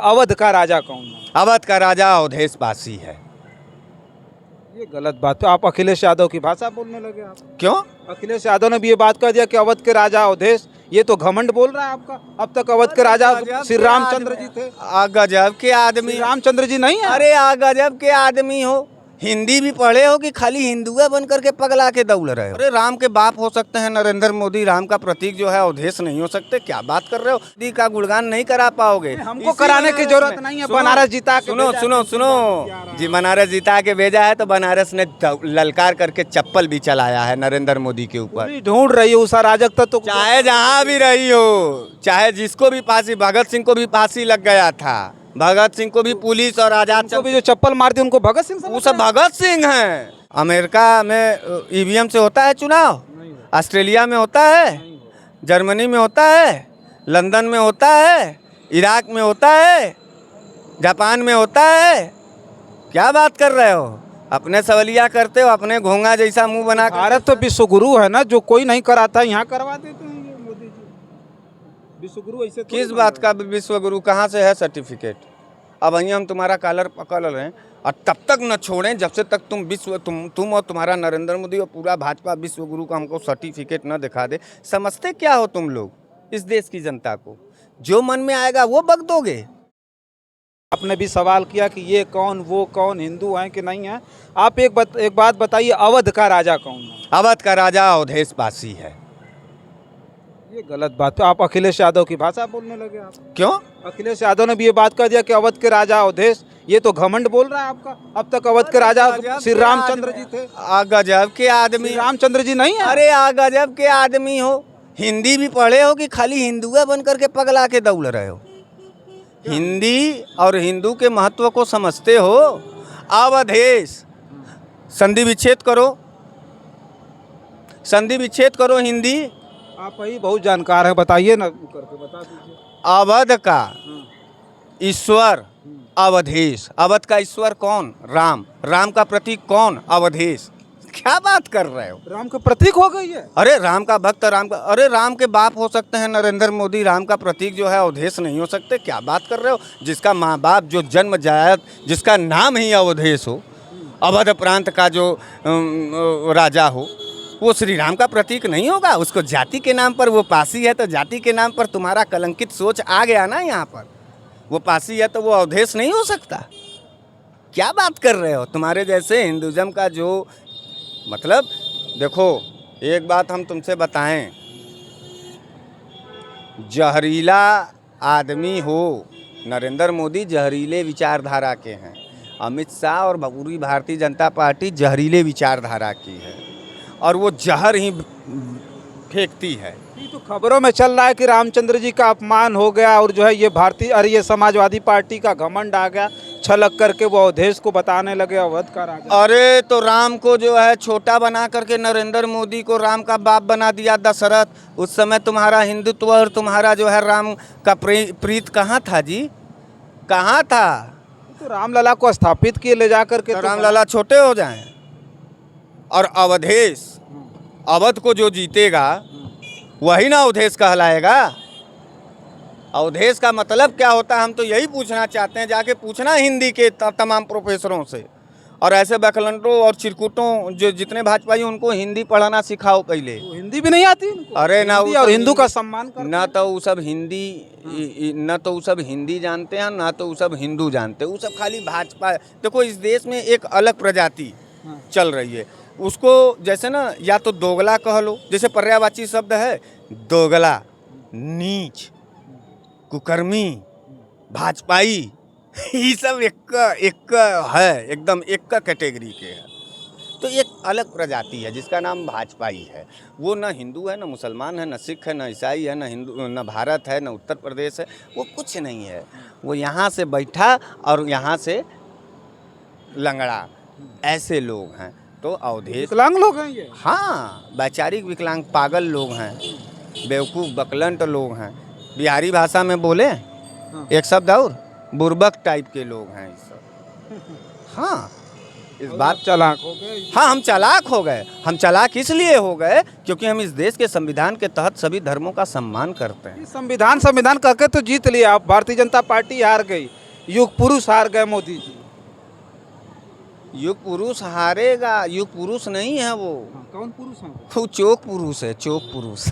अवध का राजा कौन है? अवध का राजा अवधेश पासी है। ये गलत बात। तो आप अखिलेश यादव की भाषा बोलने लगे आप। क्यों? अखिलेश यादव ने भी ये बात कह दिया कि अवध के राजा अवधेश। ये तो घमंड बोल रहा है आपका। अब तक अवध के राजा श्री रामचंद्र जी थे। गजब के आदमी। श्री रामचंद्र जी नहीं है? अरे गजब के आदमी हो। हिंदी भी पढ़े हो कि खाली हिंदुआ बन करके पगला के दौड़ रहे हो? अरे राम के बाप हो सकते हैं नरेंद्र मोदी, राम का प्रतीक जो है अवधेश नहीं हो सकते? क्या बात कर रहे हो? मोदी का गुणगान नहीं करा पाओगे। हमको कराने की जरूरत नहीं है। बनारस जीता के सुनो सुनो सुनो जी, बनारस जीता के भेजा है तो बनारस ने ललकार करके चप्पल भी चलाया है नरेंद्र मोदी के ऊपर। ढूंढ रही है उस अराजकता तो। चाहे जहाँ भी रही हो, चाहे जिसको भी फांसी, भगत सिंह को भी फांसी लग गया था, भगत सिंह को भी पुलिस और आजाद को भी जो चप्पल मारती उनको भगत सिंह वो सब भगत सिंह हैं। अमेरिका में ईवीएम से होता है चुनाव, ऑस्ट्रेलिया में होता है, जर्मनी में होता है, लंदन में होता है, इराक में होता है, जापान में होता है। क्या बात कर रहे हो? अपने सवलिया करते हो, अपने घोंगा जैसा मुंह बना। भारत तो विश्व गुरु है ना, जो कोई नहीं कराता यहाँ करवा देते हैं ये मोदी जी। विश्व गुरु ऐसे किस बात का विश्व गुरु? कहाँ से है सर्टिफिकेट? अब वहीं हम तुम्हारा कॉलर पकड़ रहे हैं और तब तक न छोड़ें जब से तक तुम और तुम्हारा नरेंद्र मोदी और पूरा भाजपा विश्व गुरु का हमको सर्टिफिकेट न दिखा दे। समझते क्या हो तुम लोग इस देश की जनता को? जो मन में आएगा वो बक दोगे। आपने भी सवाल किया कि ये कौन वो कौन, हिंदू हैं कि नहीं है। आप एक बात बताइए, अवध का राजा कौन है? अवध का राजा अवधेश पासी है। ये गलत बात। तो आप अखिलेश यादव की भाषा बोलने लगे आप। क्यों? अखिलेश यादव ने भी ये बात कह दिया कि अवध के राजा अवधेश। ये तो घमंड बोल रहा है आपका। अब तक अवध के राजा श्री रामचंद्र जी थे। गजब के आदमी। श्री रामचंद्र जी नहीं है? अरे गजब के आदमी हो। हिंदी भी पढ़े हो कि खाली हिंदुआ बन करके पगला के दौड़ रहे हो? हिंदी और हिंदू के महत्व को समझते हो? अवधेश, संधि विच्छेद करो, संधि विच्छेद करो। हिंदी आप ही बहुत जानकार है, बताइए ना करके बता दीजिए। अवध का ईश्वर अवधेश। अवध का ईश्वर कौन? राम। राम का प्रतीक कौन? अवधेश। क्या बात कर रहे हो? राम के प्रतीक हो गई है। अरे राम का भक्त, राम का, अरे राम के बाप हो सकते हैं नरेंद्र मोदी, राम का प्रतीक जो है अवधेश नहीं हो सकते? क्या बात कर रहे हो? जिसका माँ बाप जो जन्म जायत, जिसका नाम ही अवधेश हो, अवध प्रांत का जो राजा हो, वो श्री राम का प्रतीक नहीं होगा? उसको जाति के नाम पर, वो पासी है तो जाति के नाम पर तुम्हारा कलंकित सोच आ गया ना यहाँ पर। वो पासी है तो वो अवधेश नहीं हो सकता? क्या बात कर रहे हो? तुम्हारे जैसे हिंदुज़म का जो मतलब, देखो एक बात हम तुमसे बताएं, जहरीला आदमी हो, नरेंद्र मोदी जहरीले विचारधारा के हैं, अमित शाह और पूरी भारतीय जनता पार्टी जहरीले विचारधारा की है और वो जहर ही फेंकती है। ये तो खबरों में चल रहा है कि रामचंद्र जी का अपमान हो गया और जो है ये भारतीय और ये समाजवादी पार्टी का घमंड आ गया, छलक करके वो अवधेश को बताने लगे अवध का राजा। अरे तो राम को जो है छोटा बना करके नरेंद्र मोदी को राम का बाप बना दिया दशरथ। उस समय तुम्हारा हिंदुत्व और तुम्हारा जो है राम का प्रीत कहाँ था जी? कहाँ था? तो रामलला को स्थापित किए ले जा करके, तो रामलला छोटे हो जाएं। और अवधेश, अवध को जो जीतेगा वही ना अवधेश कहलाएगा। अवधेश का मतलब क्या होता है हम तो यही पूछना चाहते हैं। जाके पूछना हिंदी के तमाम प्रोफेसरों से, और ऐसे बकलंटों और चिरकुटों जो जितने भाजपाई उनको हिंदी पढ़ाना सिखाओ पहले। तो हिंदी भी नहीं आती उनको? अरे ना, और हिंदू का सम्मान करते ना तो वो सब हिंदी, न तो वो सब हिंदी जानते हैं, ना तो वो सब हिंदू जानते हैं। वो सब खाली भाजपा। देखो इस देश में एक अलग प्रजाति चल रही है, उसको जैसे ना या तो दोगला कह लो, जैसे पर्यायवाची शब्द है दोगला, नीच, कुकर्मी, भाजपाई, ये सब एक है, एकदम एक कैटेगरी के है। तो एक अलग प्रजाति है जिसका नाम भाजपाई है। वो न हिंदू है, न मुसलमान है, न सिख है, न ईसाई है, न हिंदू, न भारत है, न उत्तर प्रदेश है, वो कुछ नहीं है। वो यहाँ से बैठा और यहाँ से लंगड़ा, ऐसे लोग हैं। तो अवधेश विकलांग लोग हैं ये। हाँ, वैचारिक विकलांग, पागल लोग हैं, बेवकूफ़ बकलंट लोग हैं। बिहारी भाषा में बोले एक शब्द और, बुर्बक टाइप के लोग हैं ये सब। हाँ, इस बात चालाक हो गए। हाँ, हम चालाक हो गए। हम चालाक इसलिए हो गए क्योंकि हम इस देश के संविधान के तहत सभी धर्मों का सम्मान करते हैं। संविधान संविधान करके तो जीत लिया, आप भारतीय जनता पार्टी हार गई, युग पुरुष हार गए मोदी जी। युग पुरुष हारेगा, युग पुरुष नहीं है वो। कौन पुरुष है? वो चोक पुरुष है, चोक पुरुष।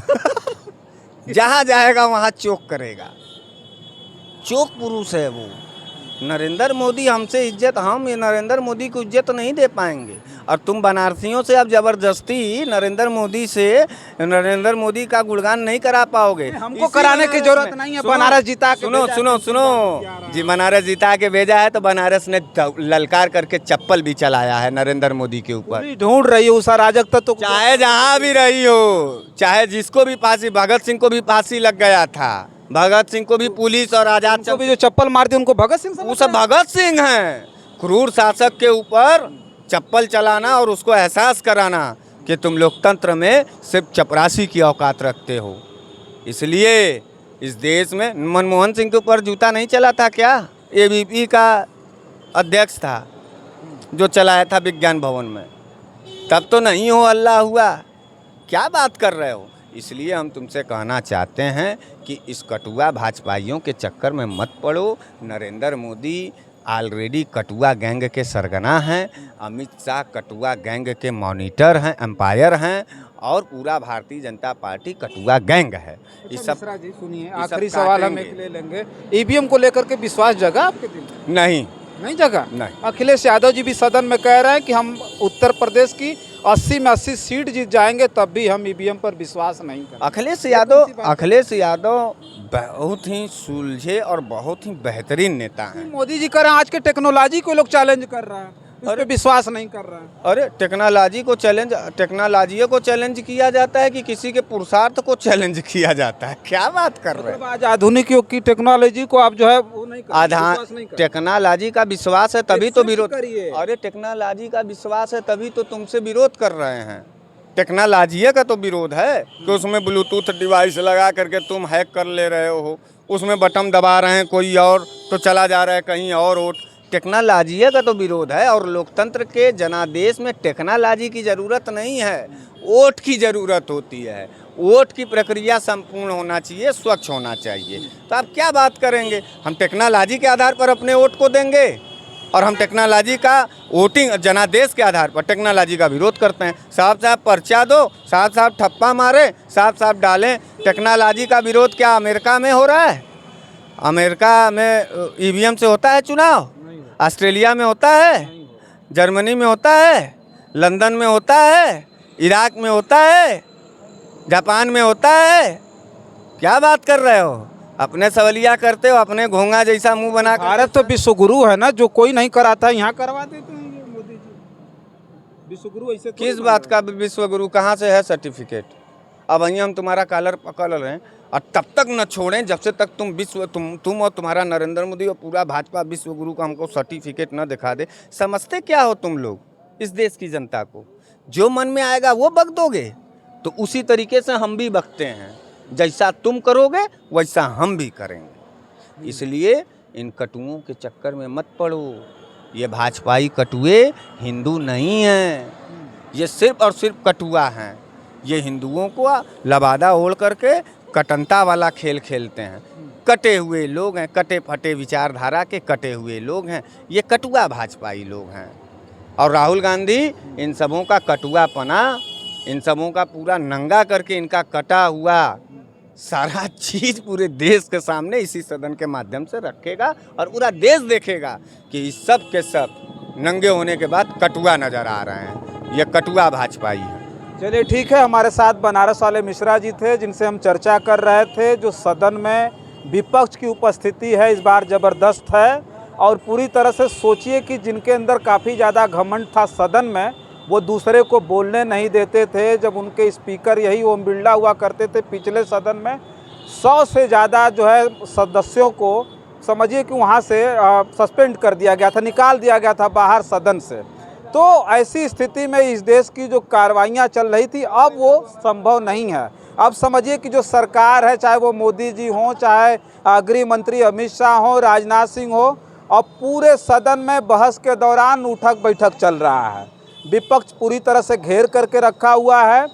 जहाँ जाएगा वहाँ चोक करेगा, चोक पुरुष है वो। नरेंद्र मोदी हमसे इज्जत, हम ये नरेंद्र मोदी को इज्जत नहीं दे पाएंगे। और तुम बनारसियों से अब जबरदस्ती नरेंद्र मोदी का गुणगान नहीं करा पाओगे। हमको कराने की जरूरत नहीं है, बनारस जिता के सुनो सुनो सुनो जी, बनारस जिता के भेजा है तो बनारस ने ललकार करके चप्पल भी चलाया है नरेंद्र मोदी के ऊपर। ढूंढ रही है उस अराजकता तो, चाहे जहाँ भी रही हो, चाहे जिसको भी फांसी, भगत सिंह को भी फांसी लग गया था, भगत सिंह को भी पुलिस और आजाद भी जो चप्पल मार दी उनको भगत सिंह वो सब भगत सिंह हैं। क्रूर शासक के ऊपर चप्पल चलाना और उसको एहसास कराना कि तुम लोकतंत्र में सिर्फ चपरासी की औकात रखते हो। इसलिए इस देश में मनमोहन सिंह के ऊपर जूता नहीं चला था क्या? एबीपी का अध्यक्ष था जो चलाया था विज्ञान भवन में, तब तो नहीं हो अल्लाह हुआ। क्या बात कर रहे हो? इसलिए हम तुमसे कहना चाहते हैं कि इस कटुआ भाजपाइयों के चक्कर में मत पड़ो। नरेंद्र मोदी ऑलरेडी कटुआ गैंग के सरगना हैं, अमित शाह कटुआ गैंग के मॉनिटर हैं, एम्पायर हैं, और पूरा भारतीय जनता पार्टी कटुआ गैंग है। इस सब जी सुनिए, आखिरी सवाल हम एक ले लेंगे। ईवीएम को लेकर के विश्वास जगा आपके दिल में? नहीं जगा। नहीं। अखिलेश यादव जी भी सदन में कह रहे हैं कि हम उत्तर प्रदेश की 80 में 80 सीट जीत जाएंगे, तब भी हम ईवीएम पर विश्वास नहीं करेंगे। अखिलेश यादव बहुत ही सुलझे और बहुत ही बेहतरीन नेता हैं। मोदी जी कह रहे हैं आज के टेक्नोलॉजी को लोग चैलेंज कर रहे हैं, उस पे विश्वास नहीं कर रहे हैं। अरे टेक्नोलॉजी को चैलेंज किया जाता है कि किसी के पुरुषार्थ को चैलेंज किया जाता है? क्या बात कर रहे हैं? आज आधुनिक युग की टेक्नोलॉजी को आप जो है वो नहीं कर, विश्वास नहीं कर। टेक्नोलॉजी का विश्वास है तभी तो विरोध। अरे टेक्नोलॉजी का विश्वास है तभी तो तुमसे विरोध कर रहे हैं। टेक्नोलॉजी का तो विरोध है कि उसमें ब्लूटूथ डिवाइस लगा करके तुम हैक कर ले रहे हो, उसमें बटन दबा रहे हैं कोई और तो चला जा रहा है कहीं और वोट। टेक्नोलॉजी का तो विरोध है। और लोकतंत्र के जनादेश में टेक्नोलॉजी की ज़रूरत नहीं है, वोट की ज़रूरत होती है। वोट की प्रक्रिया संपूर्ण होना चाहिए, स्वच्छ होना चाहिए। तो आप क्या बात करेंगे? हम टेक्नोलॉजी के आधार पर अपने वोट को देंगे और हम टेक्नोलॉजी का वोटिंग जनादेश के आधार पर टेक्नोलॉजी का विरोध करते हैं। साहब पर्चा दो, साहब ठप्पा मारे, साहब डालें। टेक्नोलॉजी का विरोध क्या अमेरिका में हो रहा है? अमेरिका में ईवीएम से होता है चुनाव? ऑस्ट्रेलिया में होता है, जर्मनी में होता है, लंदन में होता है, इराक में होता है, जापान में होता है। क्या बात कर रहे हो? अपने सवालिया करते हो, अपने घोंगा जैसा मुंह बना कर। भारत तो विश्व गुरु है ना, जो कोई नहीं कराता यहाँ करवा देते हैं ये मोदी जी। विश्व गुरु ऐसे किस बात का विश्व गुरु? कहाँ से है सर्टिफिकेट? अब वहीं हम तुम्हारा कॉलर पकड़ रहे हैं और तब तक न छोड़ें जब से तक तुम और तुम्हारा नरेंद्र मोदी और पूरा भाजपा विश्व गुरु का हमको सर्टिफिकेट न दिखा दे। समझते क्या हो तुम लोग इस देश की जनता को? जो मन में आएगा वो बक दोगे, तो उसी तरीके से हम भी बकते हैं। जैसा तुम करोगे वैसा हम भी करेंगे। इसलिए इन कटुओं के चक्कर में मत पड़ो। ये भाजपाई कटुए हिंदू नहीं हैं, ये सिर्फ और सिर्फ कटुआ हैं। ये हिंदुओं को लबादा ओढ़ करके कटनता वाला खेल खेलते हैं। कटे हुए लोग हैं, कटे फटे विचारधारा के कटे हुए लोग हैं। ये कटुआ भाजपाई लोग हैं। और राहुल गांधी इन सबों का कटुआपना, इन सबों का पूरा नंगा करके इनका कटा हुआ सारा चीज़ पूरे देश के सामने इसी सदन के माध्यम से रखेगा और पूरा देश देखेगा कि इस सब के सब नंगे होने के बाद कटुआ नज़र आ रहे हैं। ये कटुआ भाजपाई है। चलिए ठीक है, हमारे साथ बनारस वाले मिश्रा जी थे जिनसे हम चर्चा कर रहे थे। जो सदन में विपक्ष की उपस्थिति है इस बार ज़बरदस्त है, और पूरी तरह से सोचिए कि जिनके अंदर काफ़ी ज़्यादा घमंड था सदन में, वो दूसरे को बोलने नहीं देते थे। जब उनके स्पीकर यही ओम बिरला हुआ करते थे, पिछले सदन में 100 से ज़्यादा जो है सदस्यों को समझिए कि वहाँ से सस्पेंड कर दिया गया था, निकाल दिया गया था बाहर सदन से। तो ऐसी स्थिति में इस देश की जो कार्रवाइयाँ चल रही थी, अब वो संभव नहीं है। अब समझिए कि जो सरकार है, चाहे वो मोदी जी हों, चाहे गृह मंत्री अमित शाह हो, राजनाथ सिंह हो, और पूरे सदन में बहस के दौरान उठक बैठक चल रहा है। विपक्ष पूरी तरह से घेर करके रखा हुआ है।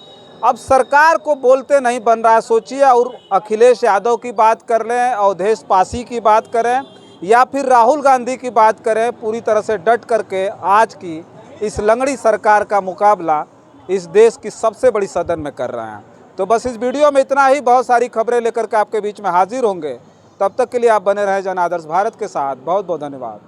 अब सरकार को बोलते नहीं बन रहा है। सोचिए, और अखिलेश यादव की बात कर लें, अवधेश पासी की बात करें या फिर राहुल गांधी की बात करें, पूरी तरह से डट करके आज की इस लंगड़ी सरकार का मुकाबला इस देश की सबसे बड़ी सदन में कर रहे हैं। तो बस इस वीडियो में इतना ही। बहुत सारी खबरें लेकर के आपके बीच में हाजिर होंगे। तब तक के लिए आप बने रहें जन आदर्श भारत के साथ। बहुत बहुत धन्यवाद।